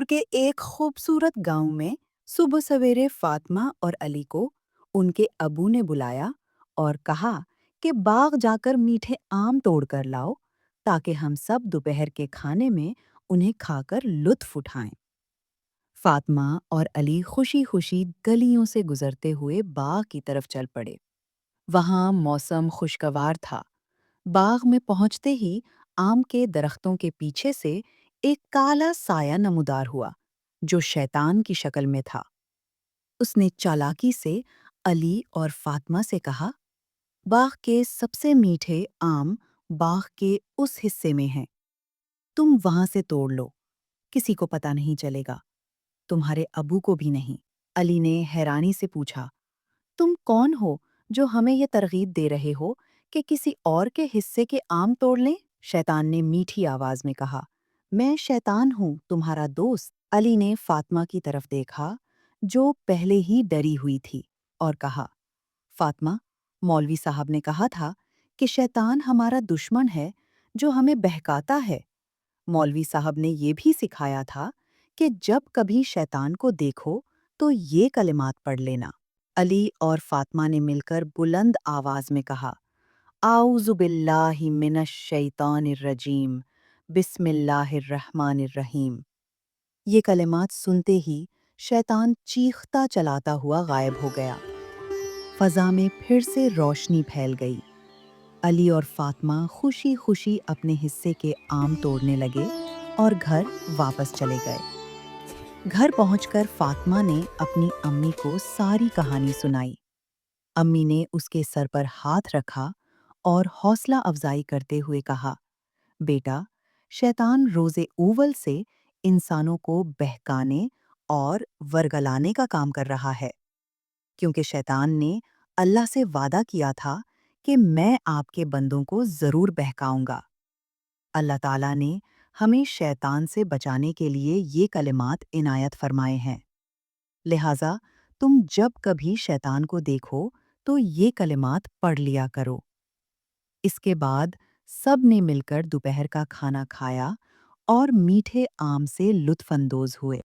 کہ ایک خوبصورت گاؤں میں صبح سویرے فاطمہ اور علی کو ان کے ابو نے بلایا اور کہا کہ باغ جا کر میٹھے آم توڑ کر لاؤ تاکہ ہم سب دوپہر کے کھانے میں انہیں کھا کر لطف اٹھائیں۔ فاطمہ اور علی خوشی خوشی گلیوں سے گزرتے ہوئے باغ کی طرف چل پڑے۔ وہاں موسم خوشگوار تھا۔ باغ میں پہنچتے ہی آم کے درختوں کے پیچھے سے ایک کالا سایہ نمودار ہوا جو شیطان کی شکل میں تھا۔ اس نے چالاکی سے علی اور فاطمہ سے کہا، باغ کے سب سے میٹھے آم باغ کے اس حصے میں ہیں، تم وہاں سے توڑ لو، کسی کو پتہ نہیں چلے گا، تمہارے ابو کو بھی نہیں۔ علی نے حیرانی سے پوچھا، تم کون ہو جو ہمیں یہ ترغیب دے رہے ہو کہ کسی اور کے حصے کے آم توڑ لیں؟ شیطان نے میٹھی آواز میں کہا، میں شیطان ہوں، تمہارا دوست۔ علی نے فاطمہ کی طرف دیکھا جو پہلے ہی ڈری ہوئی تھی اور کہا، فاطمہ، مولوی صاحب نے کہا تھا کہ شیطان ہمارا دشمن ہے جو ہمیں بہکاتا ہے۔ مولوی صاحب نے یہ بھی سکھایا تھا کہ جب کبھی شیطان کو دیکھو تو یہ کلمات پڑھ لینا۔ علی اور فاطمہ نے مل کر بلند آواز میں کہا، اعوذ باللہ من الشیطان الرجیم، بسم اللہ الرحمن الرحیم۔ یہ کلمات سنتے ہی شیطان چیختا چلاتا ہوا غائب ہو گیا۔ فضا میں پھر سے روشنی پھیل گئی۔ علی اور فاطمہ خوشی خوشی اپنے حصے کے آم توڑنے لگے اور گھر واپس چلے گئے۔ گھر پہنچ کر فاطمہ نے اپنی امی کو ساری کہانی سنائی۔ امی نے اس کے سر پر ہاتھ رکھا اور حوصلہ افزائی کرتے ہوئے کہا، بیٹا، شیطان روز اول سے انسانوں کو بہکانے اور ورگلانے کا کام کر رہا ہے، کیونکہ شیطان نے اللہ سے وعدہ کیا تھا کہ میں آپ کے بندوں کو ضرور بہکاؤں گا۔ اللہ تعالیٰ نے ہمیں شیطان سے بچانے کے لیے یہ کلمات عنایت فرمائے ہیں، لہٰذا تم جب کبھی شیطان کو دیکھو تو یہ کلمات پڑھ لیا کرو۔ اس کے بعد سب نے مل کر دوپہر کا کھانا کھایا اور میٹھے آم سے لطف اندوز ہوئے۔